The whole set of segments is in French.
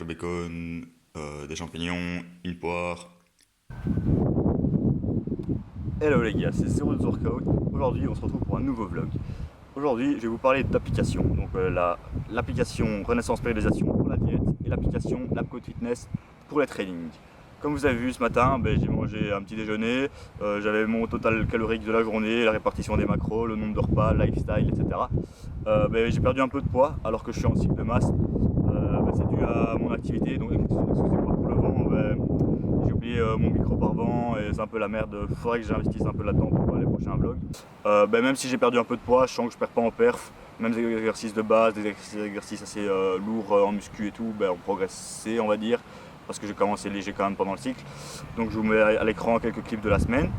bacon, des champignons, une poire. Hello les gars, c'est Zero Workout. Aujourd'hui, on se retrouve pour un nouveau vlog. Aujourd'hui, je vais vous parler d'applications. Donc l'application Renaissance Périodisation pour la diète et l'application LabCode Fitness pour les trainings. Comme vous avez vu ce matin, j'ai mangé un petit déjeuner, j'avais mon total calorique de la journée, la répartition des macros, le nombre de repas, le lifestyle, etc. J'ai perdu un peu de poids alors que je suis en cycle de masse. C'est dû à mon activité, donc excusez-moi pour le vent. J'ai oublié mon micro par vent et c'est un peu la merde. Il faudrait que j'investisse un peu là-dedans pour les prochains vlogs. Même si j'ai perdu un peu de poids, je sens que je perds pas en perf. Même des exercices de base, des exercices assez lourds en muscu et tout, ont progressé on va dire. Parce que j'ai commencé léger quand même pendant le cycle. Donc je vous mets à l'écran quelques clips de la semaine.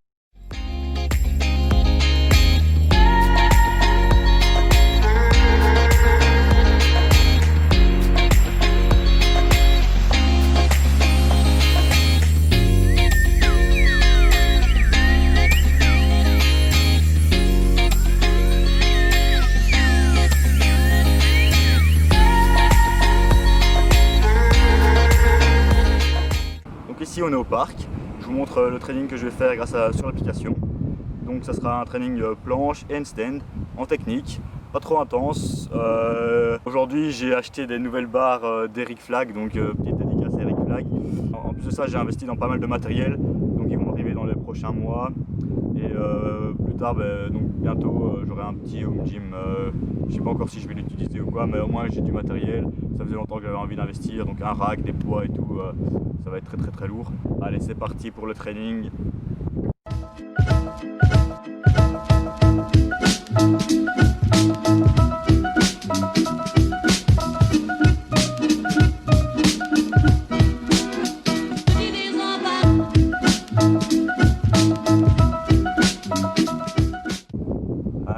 Ici on est au parc, je vous montre le training que je vais faire sur l'application. Donc ça sera un training planche et handstand en technique, pas trop intense. Aujourd'hui j'ai acheté des nouvelles barres d'Eric Flag, donc petite dédicace à Eric Flag. En plus de ça j'ai investi dans pas mal de matériel, donc ils vont arriver dans les prochains mois. Et plus tard, donc bientôt j'aurai un petit home gym, je sais pas encore si je vais l'utiliser ou quoi, mais au moins j'ai du matériel. Ça faisait longtemps que j'avais envie d'investir, donc un rack, des poids et tout, ça va être très lourd. Allez, c'est parti pour le training.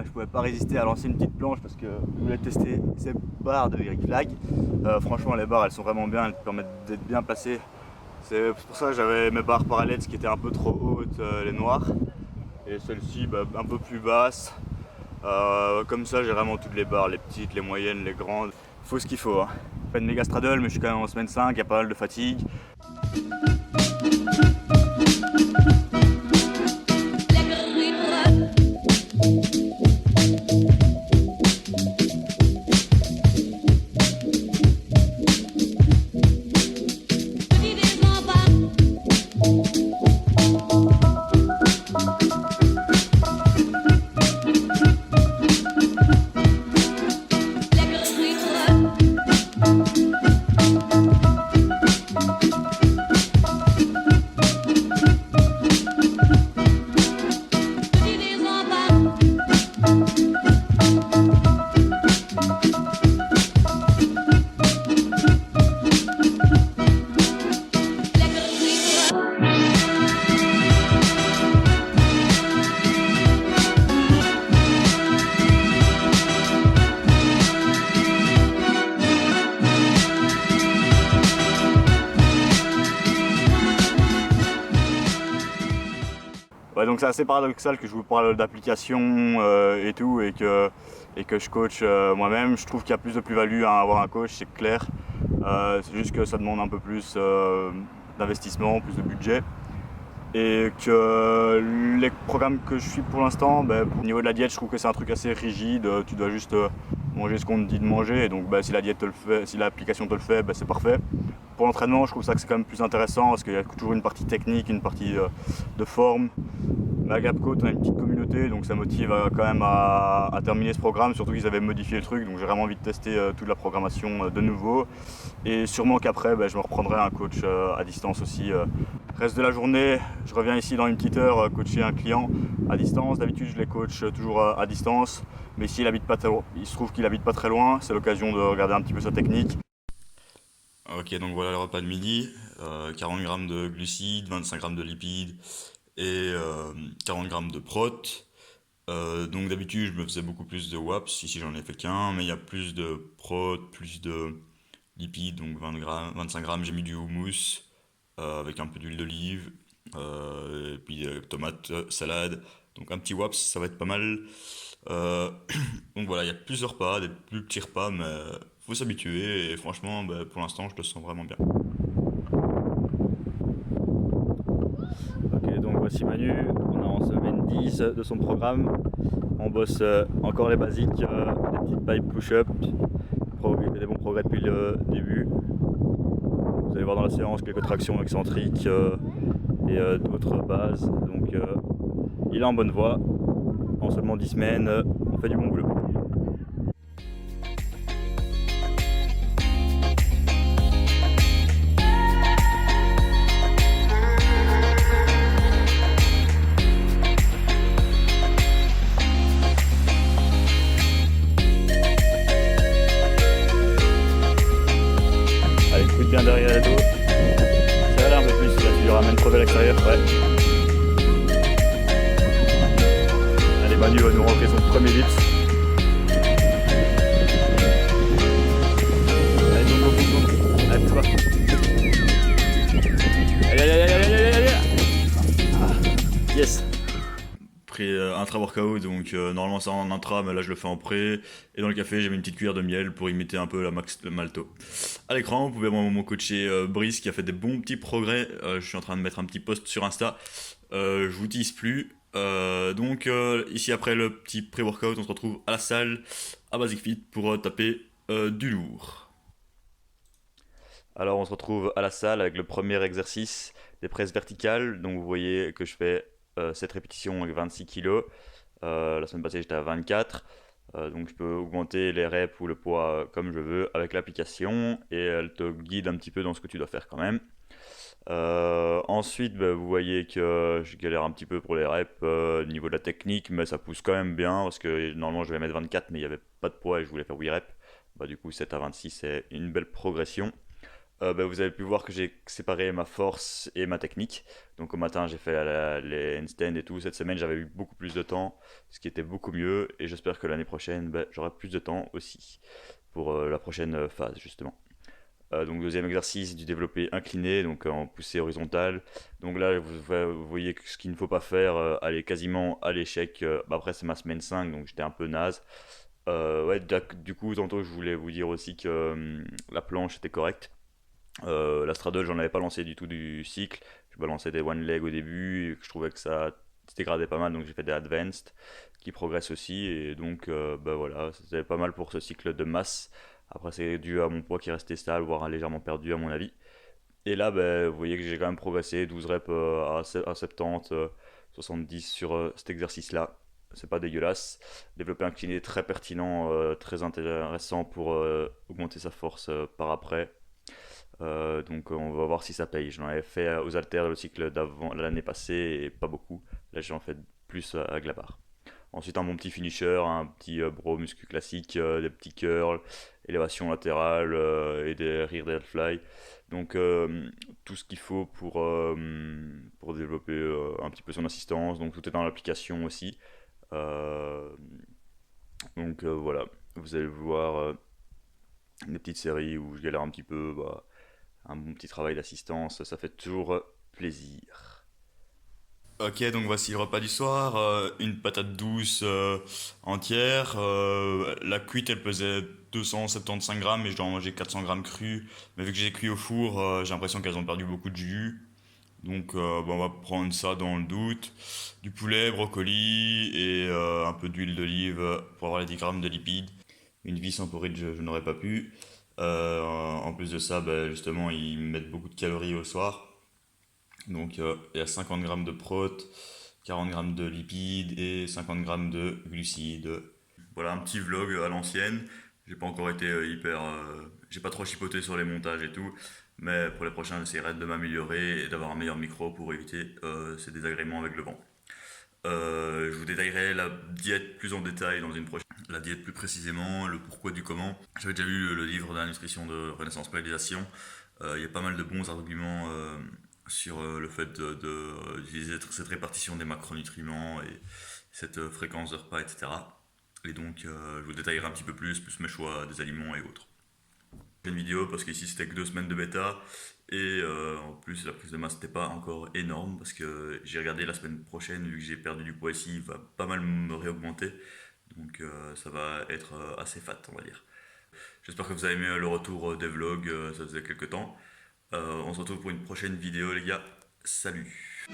Je pouvais pas résister à lancer une petite planche parce que je voulais tester ces barres de Eric Flag. Franchement les barres elles sont vraiment bien, elles permettent d'être bien placées. C'est pour ça que j'avais mes barres parallèles qui étaient un peu trop hautes, les noires. Et celle-ci un peu plus basse. Comme ça j'ai vraiment toutes les barres, les petites, les moyennes, les grandes. Faut ce qu'il faut. Hein. Pas de méga straddle mais je suis quand même en semaine 5, il y a pas mal de fatigue. Ouais, donc c'est assez paradoxal que je vous parle d'application et tout et que je coach moi-même. Je trouve qu'il y a plus de plus-value à avoir un coach, c'est clair. C'est juste que ça demande un peu plus d'investissement, plus de budget. Et que les programmes que je suis pour l'instant, au niveau de la diète, je trouve que c'est un truc assez rigide. Tu dois juste manger ce qu'on te dit de manger. Et donc si la diète te le fait, si l'application te le fait, c'est parfait. Pour l'entraînement, je trouve ça que c'est quand même plus intéressant parce qu'il y a toujours une partie technique, une partie de forme. À LabCode, on a une petite communauté, donc ça motive quand même à terminer ce programme, surtout qu'ils avaient modifié le truc, donc j'ai vraiment envie de tester toute la programmation de nouveau. Et sûrement qu'après, je me reprendrai un coach à distance aussi. Reste de la journée, je reviens ici dans une petite heure coacher un client à distance. D'habitude, je les coach toujours à distance, mais ici, il se trouve qu'il habite pas très loin, c'est l'occasion de regarder un petit peu sa technique. Ok, donc voilà le repas de midi, 40 grammes de glucides, 25 grammes de lipides et 40 grammes de prot. Donc d'habitude je me faisais beaucoup plus de WAPS, ici j'en ai fait qu'un, mais il y a plus de prot, plus de lipides, donc 20 grammes, 25 grammes, j'ai mis du houmous avec un peu d'huile d'olive, et puis tomates, salade, donc un petit WAPS, ça va être pas mal. Euh, donc voilà, il y a plusieurs repas, des plus petits repas, mais faut s'habituer et franchement, bah, pour l'instant, je le sens vraiment bien. Ok, donc voici Manu, on est en semaine 10 de son programme. On bosse encore les basiques, des petites pipes push-up. Il fait des bons progrès depuis le début. Vous allez voir dans la séance quelques tractions excentriques et d'autres bases. Donc il est en bonne voie. En seulement 10 semaines, on fait du bon boulot. Allez, coude bien derrière le dos. Serre-la un peu plus, là tu lui ramènes trop vers l'extérieur, ouais. Allez, Manu va nous rentrer son premier dips. Allez, boum, boum, boum, boum. Allez, plus bas. Allez, allez, allez, allez, allez, allez. Ah, yes. Après intra-workout, donc normalement c'est en intra, mais là je le fais en pré. Et dans le café, j'ai mis une petite cuillère de miel pour imiter un peu la max de malto. À l'écran, vous pouvez voir mon coacher Brice qui a fait des bons petits progrès. Je suis en train de mettre un petit post sur Insta. Je vous tease plus. Ici après le petit pré-workout, on se retrouve à la salle, à Basic Fit, pour taper du lourd. Alors on se retrouve à la salle avec le premier exercice des presses verticales. Donc vous voyez que je fais 7 répétitions avec 26 kg. La semaine passée j'étais à 24. Donc je peux augmenter les reps ou le poids comme je veux avec l'application et elle te guide un petit peu dans ce que tu dois faire quand même. Ensuite, bah, vous voyez que je galère un petit peu pour les reps au niveau de la technique, mais ça pousse quand même bien parce que normalement je vais mettre 24, mais il n'y avait pas de poids et je voulais faire 8 reps. Bah, du coup, 7 à 26, c'est une belle progression. Bah, vous avez pu voir que j'ai séparé ma force et ma technique. Donc au matin, j'ai fait les handstands et tout. Cette semaine, j'avais eu beaucoup plus de temps, ce qui était beaucoup mieux. Et j'espère que l'année prochaine, bah, j'aurai plus de temps aussi pour la prochaine phase, justement. Donc deuxième exercice du développé incliné, donc en poussée horizontale. Donc là, vous voyez que ce qu'il ne faut pas faire, aller quasiment à l'échec. Bah, après, c'est ma semaine 5, donc j'étais un peu naze. Ouais, du coup, tantôt, je voulais vous dire aussi que la planche était correcte. La straddle, j'en avais pas lancé du tout du cycle. Je balançais des one leg au début, et que je trouvais que ça se dégradait pas mal, donc j'ai fait des advanced qui progressent aussi. Et donc, bah voilà, c'était pas mal pour ce cycle de masse. Après, c'est dû à mon poids qui est resté stable, voire légèrement perdu à mon avis. Et là, bah, vous voyez que j'ai quand même progressé, 12 reps à 70, 70 sur cet exercice-là. C'est pas dégueulasse. Développer un kiné très pertinent, très intéressant pour augmenter sa force par après. Donc on va voir si ça paye. J'en avais fait aux haltères le cycle d'avant l'année passée et pas beaucoup. Là j'en fais plus avec la barre. Ensuite un bon petit finisher, un petit bro muscu classique, des petits curls, élévation latérale et des rear dead fly. Donc tout ce qu'il faut pour développer un petit peu son assistance. Donc tout est dans l'application aussi. Euh, voilà, vous allez voir des petites séries où je galère un petit peu. Bah, un bon petit travail d'assistance, ça fait toujours plaisir. Ok, donc voici le repas du soir. Une patate douce entière. La cuite, elle pesait 275 grammes et je dois en manger 400 grammes cru. Mais vu que j'ai cuit au four, j'ai l'impression qu'elles ont perdu beaucoup de jus. Donc on va prendre ça dans le doute. Du poulet, brocoli et un peu d'huile d'olive pour avoir les 10 grammes de lipides. Une vie sans porridge, je n'aurais pas pu. En plus de ça, bah, justement, ils mettent beaucoup de calories au soir. Donc il y a 50 grammes de prot, 40 grammes de lipides et 50 grammes de glucides. Voilà un petit vlog à l'ancienne. J'ai pas encore été j'ai pas trop chipoté sur les montages et tout. Mais pour les prochains, j'essaierai de m'améliorer et d'avoir un meilleur micro pour éviter ces désagréments avec le vent. Je vous détaillerai la diète plus en détail dans une prochaine. La diète plus précisément, le pourquoi du comment. J'avais déjà lu le livre de la nutrition de Renaissance Périodisation. Il y a pas mal de bons arguments sur le fait d'utiliser cette répartition des macronutriments et cette fréquence de repas, etc. Et donc, je vous détaillerai un petit peu plus mes choix des aliments et autres. Une vidéo parce qu'ici c'était que 2 semaines de bêta et en plus la prise de masse n'était pas encore énorme parce que j'ai regardé la semaine prochaine vu que j'ai perdu du poids ici, il va pas mal me réaugmenter donc ça va être assez fat on va dire. J'espère que vous avez aimé le retour des vlogs, ça faisait quelques temps. On se retrouve pour une prochaine vidéo les gars. Salut!